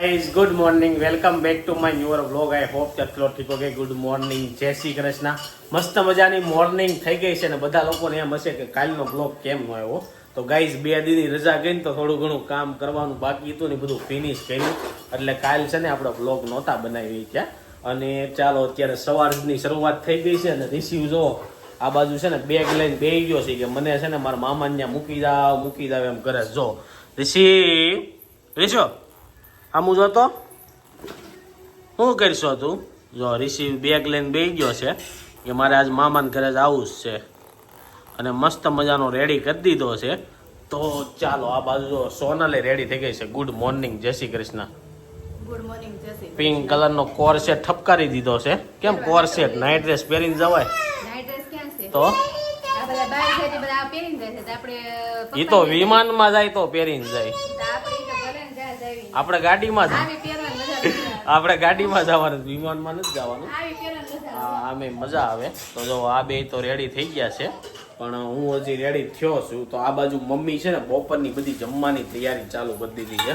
Guys good morning welcome back to my newer vlog I hope that flow ठीक okay good morning જય શ્રી કૃષ્ણ મસ્ત મજાની morning થઈ ગઈ છે ને બધા લોકોને એમ હશે કે કાલનો વ્લોગ કેમ ન આવ્યો તો ગાઈસ બે દીની રજા ગઈ ને તો થોડું ઘણું કામ કરવાનું બાકી હતું ને બધું ફિનિશ કર્યું એટલે કાલ છે ને આપણે વ્લોગ નહોતા બનાવી ત્યાં અને ચાલો અત્યારે સવારની શરૂઆત થઈ ગઈ છે અને રિસીવ જો આ બાજુ છે ને બેગ લઈને બેહી ગયો છે કે મને છે ને મારા મામાને ત્યાં મૂકી જાવ એમ કરે જો રિશો આમું જો તો શું કરશો તું જો રિસીવ બેગ લઈને બેસી ગયો છે કે મારે આજ મામાને ઘરે જ આવું જ છે અને મસ્ત મજાનો રેડી કરી દીધો છે તો ચાલો આ બાજુ જો સોનલે રેડી થઈ ગઈ છે ગુડ મોર્નિંગ જય શ્રી કૃષ્ણ ગુડ મોર્નિંગ જસી પિંક કલરનો કોર સેટ ઠપકારી દીધો છે કેમ કોર સેટ નાઇટ ડ્રેસ પહેરીને જવાય નાઈટ ડ્રેસ ક્યાં છે તો આ બધા બહાર છે તે બધા પહેરીને જાય છે તો આપણે એ તો વિમાનમાં જાય તો પહેરીને જાય આપણે તો ભલે ને જ્યાં જાવી આપણે ગાડીમાં જ આવી પહેરવાની મજા આવે આપણે ગાડીમાં જવાનું વિમાનમાં નથી જવાનું આવી પહેરવાની મજા આવે આમે મજા આવે તો જો આ બે તો રેડી થઈ ગયા છે પણ હું હજી રેડી થયો છું તો આ બાજુ મમ્મી છે ને બપોરની બધી જમવાની તૈયારી ચાલુ કરી દીધી છે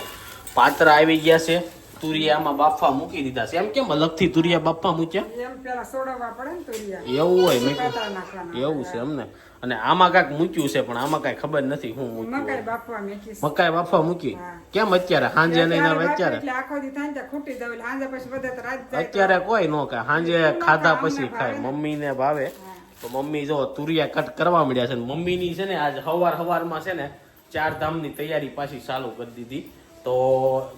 પાત્રા આવી ગયા છે તુરિયામાં બાફા મૂકી દીધા છે એમ કેમ અલગથી તુરિયા બાફા મૂક્યા એમ પેલા સોડવા પડે ને તુરિયા એવું હોય મેં પાતળા નાખવાના એવું છે એમને અને આમાં કાંઈક મૂક્યું છે પણ આમાં કાંઈ ખબર નથી શું મૂક્યું મકાઈ હોય. બાફવા મેકી મકાઈ બાફા મૂકી હા. કેમ અત્યારે સાંજે નહીં આવે અત્યારે એટલે આખો દી થાય ને ત્યાં ખૂટી દઉં એટલે સાંજે પછી બધે તો રાત જાય તો અત્યારે કોઈ ન ખાય સાંજે ખાધા અમને પછી ભાવે ખાય ને. મમ્મીને ભાવે તો મમ્મી જો તુરિયા કટ કરવા મળ્યા છે મમ્મીની છે ને આજ હવારમાં છે ને 4 ધામની તૈયારી પાછી ચાલુ કરી દીધી તો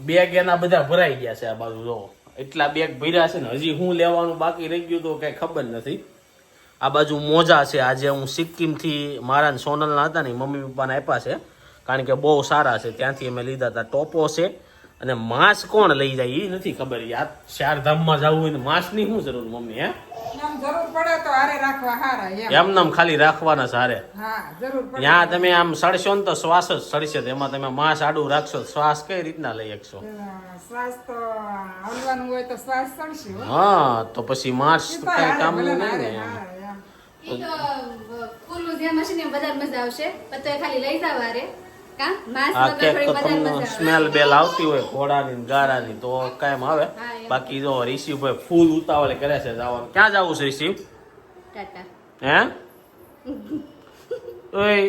બેગ એના બધા ભરાઈ ગયા છે આ બાજુ જો એટલા બેગ ભર્યા છે ને હજી હું લેવાનું બાકી રહી ગયું તો કઈ ખબર નથી આ બાજુ મોજા છે આજે હું સિક્કિમથી મારા ને સોનલના હતા ને મમ્મી પપ્પાને આપ્યા છે કારણ કે બહુ સારા છે ત્યાંથી અમે લીધા હતા ટોપો છે અને માંસ કોણ લઈ જાય એ નથી ખબર યાર 4 ધામમાં જવું હોય ને માંસની શું જરૂર મમ્મી હે આમ જરૂર પડે તો હારે રાખવા હારા એમ એમનામ ખાલી રાખવાના સારે હા જરૂર પડે ત્યાં તમે આમ સડશો ને તો શ્વાસ જ સડશે તો એમાં તમે માંસ આડું રાખશો તો શ્વાસ કઈ રીતના લઈ શકશો શ્વાસ તો હલવાનું હોય તો શ્વાસ ચડશે હો. હા તો પછી માંસ ઈ તો કઈ હારે, કામનું ભલે નહીં હારે, ને એમ હારે, એમ. ઈ તો ફૂલનું જે મશીન એમ બધા મજા આવશે પણ તો ખાલી લઈ જાવ હારે કા માસ આ વગર કેક થોડી તો મજા તમને આવે સ્મેલ બેલ આવતી હોય ઘોડાની ને ગારાની તો કાયમ આવે હા, એમ. બાકી જો રિસીવભાઈ ફૂલ ઉતાવળે કરે છે જવાનું ક્યાં જવું છે રિસીવ ટાટા હે ઓય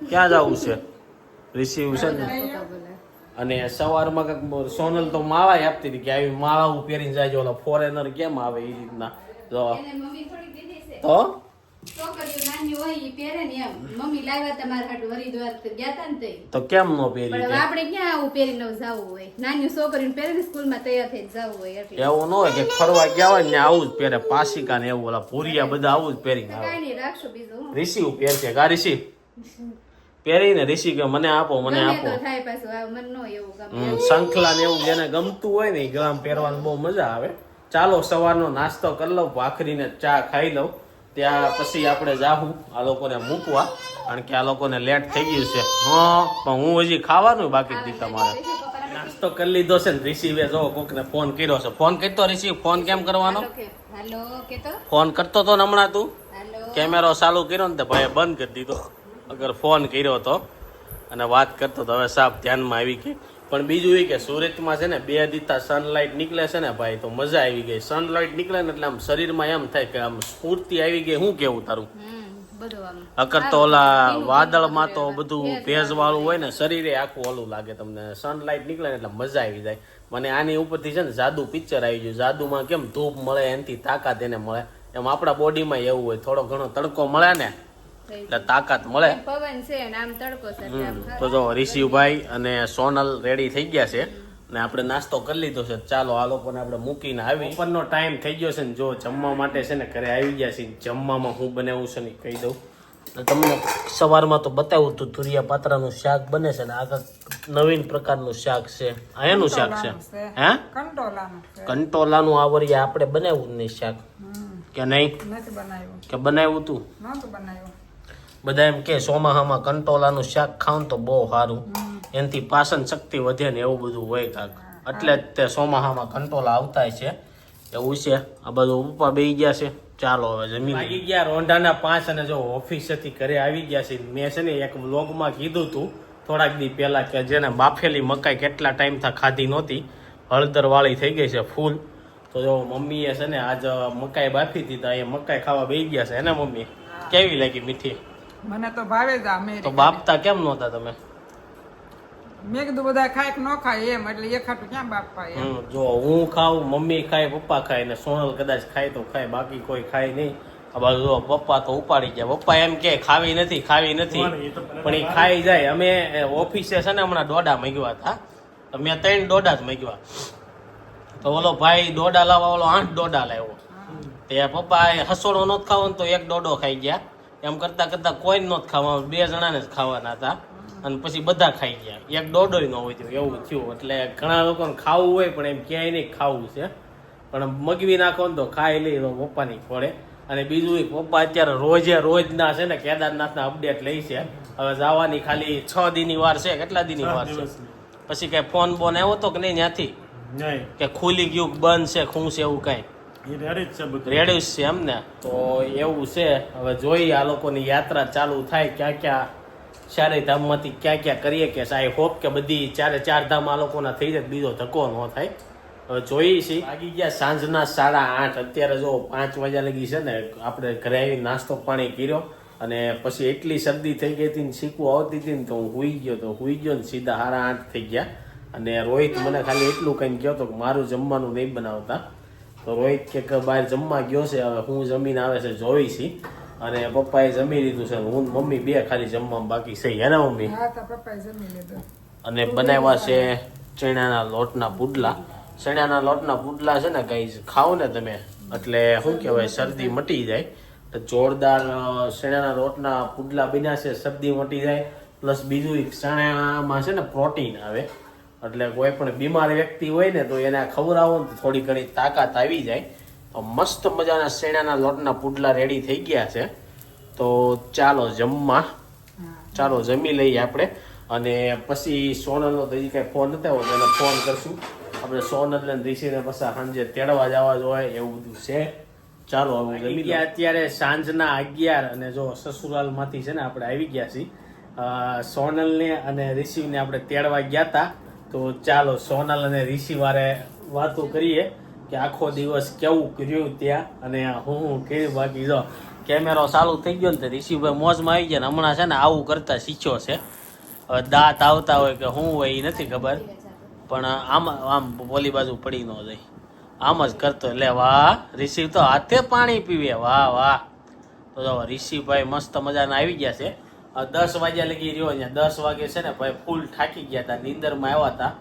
ક્યાં જવું છે રિસીવ છે ને બોલે અને સવારમાં કાંઈક સોનલ તો માળા આપતી હતી કે આવી માળા પહેરીને જાય ઓલા ફોરેનર કેમ આવે એ રીતના જો એને મમ્મી થોડી દીધી છે તો છોકરીઓ નાની હોય ઈ પહેરે ને એમ મમ્મી લાવ્યા તમારા હાટુ હરિદ્વાર તો ગયા તા ને તઈ તો કેમ ન પહેરી પણ હવે જાય આપણે ક્યાં આવું પહેરીને જવું હોય નાની છોકરીને પહેરીને સ્કૂલમાં તૈયાર થઈને જવું હોય એટલે એવું ન હોય કે ફરવા ગયા હોય ને આવું જ પહેરે પાસિકા ને એવું ઓલા ભૂરિયા બધા આવું જ પહેરીને આવે કાંઈ નહીં રાખશું બીજું હું રિસીવ પહેરશે કા રિસીવ પહેરીને રિસીવ કે મને આપો મને ગમે આપો તો થાય પાછું આ મન નો એવું ગમે શંખલા ને એવું જેને ગમતું હોય ને એ ગળામાં પહેરવાનું બહુ મજા આવે ચાલો સવારનો નાસ્તો કરી લઉં ભાખરીને ચા ખાઈ લઉં ત્યાં પછી આપણે જાહું આ લોકોને મૂકવા કારણ કે આ લોકોને લેટ થઈ ગયું છે હા પણ હું હજી ખાવાનું બાકી જ દીધા મારે નાસ્તો કરી લીધો છે ને રિસીવે જો કોકને ફોન કર્યો છે ફોન કરતો રિસીવ ફોન કેમ કરવાનો હાલો કેતો ફોન કરતો તો ને હમણાં તું હાલો કેમેરો ચાલુ કર્યો ને તો ભાઈ બંધ કરી દીધો અગર ફોન કર્યો તો અને વાત કરતો તો હવે સાહેબ ધ્યાનમાં આવી ગઈ પણ બીજું એ કે સુરતમાં છે ને 2 દીતા સનલાઇટ નીકળે છે ને ભાઈ તો મજા આવી ગઈ સનલાઇટ નીકળે ને એટલે આમ શરીરમાં એમ થાય કે આમ સ્ફૂર્તિ આવી ગઈ શું કેવું તારું બધું આમ અગર તો ઓલા વાદળમાં તો બધું ભેજ વાળું હોય ને શરીરે આખું ઓલું લાગે તમને સનલાઇટ નીકળે ને એટલે મજા આવી જાય મને આની ઉપરથી છે ને જાદુ પિક્ચર આવી ગયું જાદુમાં કેમ ધૂપ મળે એનાથી તાકાત એને મળે એમ આપણા બોડીમાં એવું હોય થોડો ઘણો તડકો મળે ને એટલે તાકાત મળે પવન છે ને આમ તડકો છે એટલે આમ તો જો રિશિવભાઈ અને સોનલ રેડી થઈ ગયા છે ને આપણે નાસ્તો કરી લીધો છે ચાલો આ લોકોને આપણે મૂકીને આવી ઉપરનો ટાઈમ થઈ ગયો છે ને જો જમવા માટે છે ને ઘરે આવી ગયા છે જમવામાં હું બનાવું છે ને કહી દઉં તો તમને સવારમાં તો બતાવ્યું હતું તુરિયા પાત્રાનું શાક બને છે ને આગળ નવીન પ્રકારનું શાક છે આ એનું શાક છે હે કંટોલાનું છે. કંટોલાનું આવરિયા આપણે બનાવ્યું જ નહીં શાક કે નહીં નથી બનાવ્યું કે બનાવ્યું તું નહોતું બનાવ્યું બધા એમ કે ચોમાહામાં કંટોલાનું શાક ખાવ તો બહુ સારું એનાથી પાચન શક્તિ વધે ને એવું બધું હોય કાંક એટલે જ તે ચોમાહામાં કંટોલા આવતા છે એવું છે આ બધું ઉપા બેસી ગયા છે ચાલો હવે જમીન વાગી ગયા રોંઢાના 5 અને જો ઓફિસેથી ઘરે આવી ગયા છે મેં છે ને એક વ્લોગમાં કીધું હતું થોડાક દી પહેલા કે જેને બાફેલી મકાઈ કેટલા ટાઈમથી ખાધી નહોતી, હળદર વાળી થઈ ગઈ છે ફૂલ. તો જો મમ્મીએ છે ને આજ મકાઈ બાફી હતી તો એ મકાઈ ખાવા બેસી ગયા છે એને મમ્મી. કેવી લાગી મીઠી? મને તો ભાવે જ આ તો બાપતા કેમ નહોતા તમે? મેં કીધું બધા ખાય કે ન ખાય એમ, એટલે એક ખાટું ક્યાં બાપા એમ. જો હું ખાઉં, મમ્મી ખાય, પપ્પા ખાય ને સોનલ કદાચ ખાય તો ખાય, બાકી કોઈ ખાય નહીં. આ બાજુ જો પપ્પા તો ઉપાડી ગયા. પપ્પા એમ કે ખાવી નથી પણ એ ખાઈ જાય. અમે ઓફિસે છે ને હમણાં ડોડા માંગ્યા હતા, તો મેં 3 ડોડા જ માંગ્યા. તો ઓલો ભાઈ ડોડા લાવવા ઓલો 8 ડોડા લાવ્યો. તે પપ્પા હસોડો નહોતો ખાવો તો 1 ડોડો ખાઈ ગયા. એમ કરતા કરતા કોઈ નહોતું ખાવાનું, 2 જણાને જ ખાવાના હતા અને પછી બધા ખાઈ ગયા. 1 ડોડો ન હોય એવું થયું. એટલે ઘણા લોકોને ખાવું હોય પણ એમ ક્યાંય નહીં ખાવું છે, પણ મગવી નાખો ને તો ખાઈ લઈ તો પપ્પાની પડે. અને બીજું પપ્પા અત્યારે રોજના છે ને કેદારનાથના અપડેટ લઈ છે. હવે જવાની ખાલી 6 દીની વાર છે. કેટલા દીની વાર છે? પછી કઈ ફોન બોન આવ્યો તો કે નહીં ત્યાંથી કે ખુલી ગયું બંધ છે શું છે એવું કઈ? રેડી છે એમ ને? તો એવું છે. હવે જોઈએ આ લોકોની યાત્રા ચાલુ થાય, ક્યાં ક્યાં 4 ધામમાંથી ક્યાં ક્યાં કરીએ કે આઈ હોપ કે બધી 4 ધામ આ લોકોના થઈ જાય, બીજો ધક્કો ન થાય. હવે જોઈએ છીએ. વાગી ગયા સાંજના 8:30. અત્યારે જો 5 વાગ્યા લગી છે ને આપણે ઘરે આવી નાસ્તો પાણી કર્યો અને પછી એટલી શરદી થઈ ગઈ હતી ને શીખવું આવતી હતી ને તો હું હુઈ ગયો ને સીધા 8:30 થઈ ગયા. અને રોહિત મને ખાલી એટલું કઈ કહ્યો તો કે મારું જમવાનું નહીં બનાવતા. તો રોહિત કે બહાર જમવા ગયો છે, હવે હું જમીને આવે છે જોઈ છી. અને પપ્પાએ જમી લીધું છે, હું મમ્મી 2 ખાલી જમવામાં બાકી છે. હે ને મમ્મી? હા તો પપ્પાએ જમી લીધું. અને બનાવ્યા છે ચણાના લોટના પુડલા. ચણાના લોટના પુડલા છે ને ગાઈઝ ખાઓ ને તમે એટલે શું કહેવાય શરદી મટી જાય. તો જોરદાર ચણાના લોટના પુડલા બન્યા છે, શરદી મટી જાય. પ્લસ બીજું ચણામાં છે ને પ્રોટીન આવે, એટલે કોઈ પણ બીમાર વ્યક્તિ હોય ને તો એને ખવડાવો ને થોડી ઘણી તાકાત આવી જાય. તો મસ્ત મજાના ચણાના લોટના પુડલા રેડી થઈ ગયા છે. તો ચાલો જમી લઈએ આપણે. અને પછી સોનલનો તો હજી કાંઈ ફોન નથી આવ્યો, એને ફોન કરશું આપણે. સોનલ ને ઋષિને પછી સાંજે તેડવા જવા જોઈએ એવું બધું છે. ચાલો હવે જમી ગયા. અત્યારે સાંજના 11 અને જો સસુરાલમાંથી છે ને આપણે આવી ગયા છીએ. સોનલને અને ઋષિને આપણે તેડવા ગયા હતા. તો ચાલો સોનલ અને ઋષિ વારે વાતો કરીએ કે આખો દિવસ કેવું કર્યું ત્યાં અને હું કર્યું. બાકી જો કેમેરો ચાલુ થઈ ગયો ને તો ઋષિભાઈ મોજમાં આવી ગયા ને હમણાં છે ને આવું કરતા શીખ્યો છે. હવે દાંત આવતા હોય કે શું હોય એ નથી ખબર, પણ આમ બોલી બાજુ પડી ન જાય, આમ જ કરતો. એટલે વાહ ઋષિ તો હાથે પાણી પીવે. વાહ. તો જો ઋષિભાઈ મસ્ત મજાના આવી ગયા છે. 10 વાગ્યા લગી રહ્યો અહીંયા. 10 વાગે છે ને ભાઈ ફૂલ થાકી ગયા હતા, નીંદરમાં આવ્યા હતા.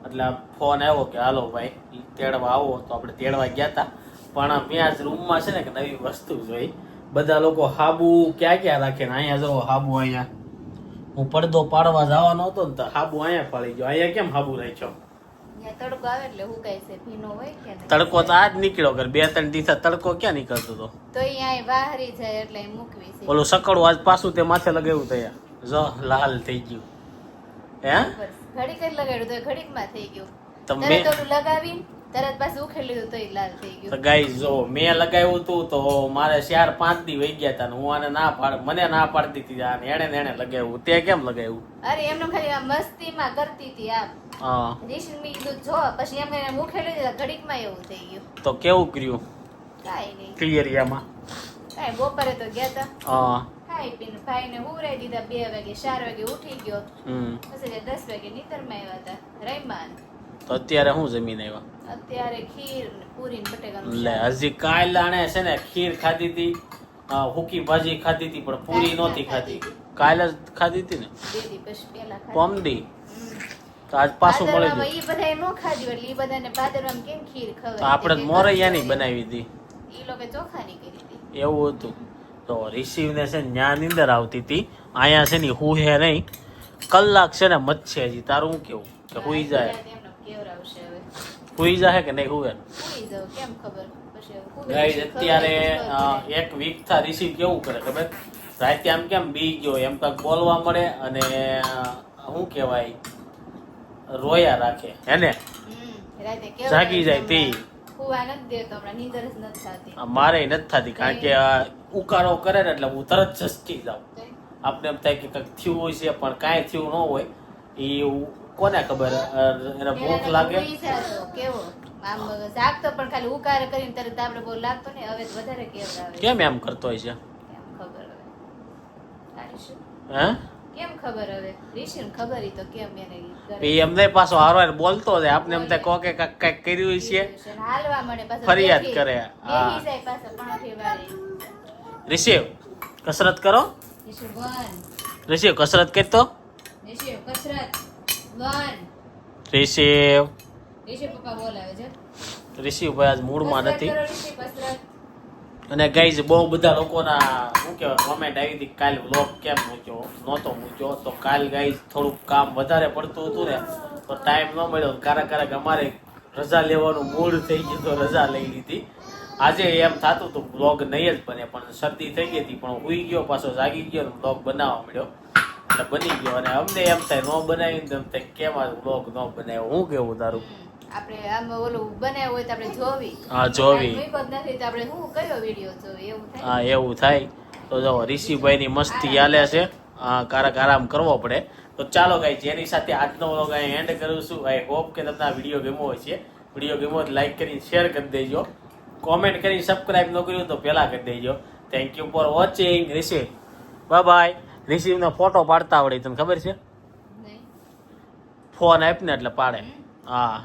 એટલે ફોન આવ્યો કે હાલો ભાઈ તેડવા આવો. તો આપણે તેડવા ગયા હતા. પણ મેં આજ રૂમમાં છે ને કે નવી વસ્તુ જોઈ. બધા લોકો હાબુ ક્યાં રાખે ને અહીંયા જો હાબુ. અહીંયા હું પડદો પાડવા જવાનો હતો ને તો હાબુ અહીંયા ફાળી ગયો. અહીંયા કેમ હાબુ રાખ્યો? તડકો આવે એટલે હુકાય છે, ભીનો હોય કે તડકો તો આજ નીકળ્યો કર. 2-3 દિવસ તડકો ક્યાં નીકળતો હતો? તો અહીંયા બહારી જાય એટલે મૂકવી છે. ઓલું સકડું આજ પાછું તે માથે લગાવ્યું તૈયાર જો લાલ થઈ ગયું. હે ઘડીક જ લગાડ્યું તો ઘડીક માં થઈ ગયું. તમે તરત ઓલું લગાવીને તરત પાછું ઉખેડી લીધું તોય લાલ થઈ ગયું. તો ગાઈસ જો મેં લગાવ્યું હતું તો મારે 4-5 દી વહી ગયા હતા ને હું આને મને ના પાડતી હતી. એને લગાવ્યું. તે કેમ લગાવ્યું? અરે એમનો ખાલી આ મસ્તીમાં કરતી હતી આમ. હા રિશિન મી કીધું જો પછી એમ કરીને ઉખેડી દીધા ઘડીક માં એવું થઈ ગયું. તો કેવું કર્યું? કાઈ નહીં ક્લિયરિયામાં કાઈ બપોરે તો ગયા હતા. હા ખાઈ પીને ભાઈને હુવરાઈ દીધા. 2 વાગે 4 વાગે ઉઠી ગયો. પછી 10 વાગે નીતરમાં આવ્યા હતા રહીમાન. તો અત્યારે હું જમીન આવ્યા? અત્યારે ખીર ને પૂરી ને બટેકાનું લે હજી કાલ આણે છે ને ખીર ખાધી હતી, હુકી ભાજી ખાધી હતી પણ પૂરી નહોતી ખાધી. કાલે જ ખાધી હતી ને દીદી પછી પેલા ખાધી. પમદી તો આજ પાછું મળી ગયું. ઈ બધાય નો ખાધી એટલે ઈ બધાને ભાદરવામાં કેમ ખીર ખવાય? તો આપણે મોરૈયાની બનાવી હતી. ઈ લોકો ચોખાની કરી હતી. એવું હતું. તો રિસીવને છે ને ન્યા નીંદર આવતી હતી. અહીંયા છે ને હું હે નહીં, કલાક છે ને મચ્છે હજી. તારું શું કેવું કે હુઈ જાય? એમનો કેવરાવશે હવે. હુઈ જાય કે નહીં હુવે? હુઈ જાવ કેમ ખબર પછી હુવે ગાઈસ પછી અત્યારે ખબર 1 વીક થા રિસીવ કેવું કરે ખબર? રાતે આમ કેમ બી ગયો એમ તક બોલવા મળે અને શું કહેવાય રોયા રાખે હે ને? રાતે કેવરાવે જાગી જાય તે હુવા નથી દેતો. હમણાં નીંદર જ નથી થતી. મારે નથી થતી કારણ કે ઉકાળો કરે ને એટલે હું તરત ઝસકી જાઉં. આપણે એમ થાય કે કંઈક થયું હોય છે પણ કાંઈ થયું ન હોય એ કોને ખબર એને ભૂખ લાગે પહેલા તો ઈ જાતો, કેવો આમ જાગતો પણ ખાલી ઉકાર કરીને તરત આપણે બહુ લાગતો ને, હવે તો વધારે કેવ આવે. કેમ એમ કરતો હોય છે કેમ ખબર હવે તારી શું? હે કેમ ખબર હવે ઋષિને ખબર ઈ તો કેમ એને ઈ કરે. એ એમને પાછો હારવાર બોલતો જાય આપને એમ થાય કોકે કંઈક કર્યું છે હાલવા મળે પાછો ફરિયાદ બેઠી- કરે. હા. બેઠી જાય પાછો પણોઠી વાળી. રિષિવ કસરત કરો ઋષિ વન, રિષિવ કસરત કરતો ઋષિ કસરત વન. રિષિવ ઋષિ પપ્પા બોલાવે છે. રિષિવભાઈ આજ મૂડમાં કસરત નથી કરો ઋષિ, કસરત. અને ગાઈઝ બહુ બધા લોકોના શું કહેવાય કોમેન્ટ આવી હતી કાલ વ્લોગ કેમ નહોતો મૂક્યો તો કાલ ગાઈઝ થોડુંક કામ વધારે પડતું હતું ને તો ટાઈમ ન મળ્યો. ક્યારેક અમારે રજા લેવાનું મૂડ થઈ ગયું તો રજા લઈ લીધી. આજે એમ થતું હતું વ્લોગ નહીં જ બને પણ શરદી થઈ ગઈ હતી પણ ઉઈ ગયો પાછો જાગી ગયો ને વ્લોગ બનાવવા મળ્યો એટલે બની ગયો. અને અમને એમ થાય ન બનાવીને તો એમ થાય કેમ આ વ્લોગ ન બનાવ્યો. હું કેવું તારું? આપણે આમ ઓલું બનાવ્યું હોય તો આપણે જોવી. હા જોવી. મૂક્યો જ નથી તો આપણે શું કયો વિડીયો જોવી એવું થાય. હા એવું થાય. તો જો રિષિભાઈની મસ્તી હાલે છે. હા કારક આરામ કરવો પડે. તો ચાલો ગાઈ જેની સાથે આજનો વ્લોગ અહીં એન્ડ કરું છું. આઈ હોપ કે તમને આ વિડીયો ગમ્યો હોય છે. વિડીયો ગમ્યો હોય લાઈક કરીને શેર કરી દેજો. કોમેન્ટ કરીને સબસ્ક્રાઇબ ન કર્યું તો પહેલા કરી દેજો. Thank you for watching. Rishiv bye bye. રિષિવનો ફોટો પાડતા આવડે તને ખબર છે? નહીં. ફોન આપને એટલે પાડે. હા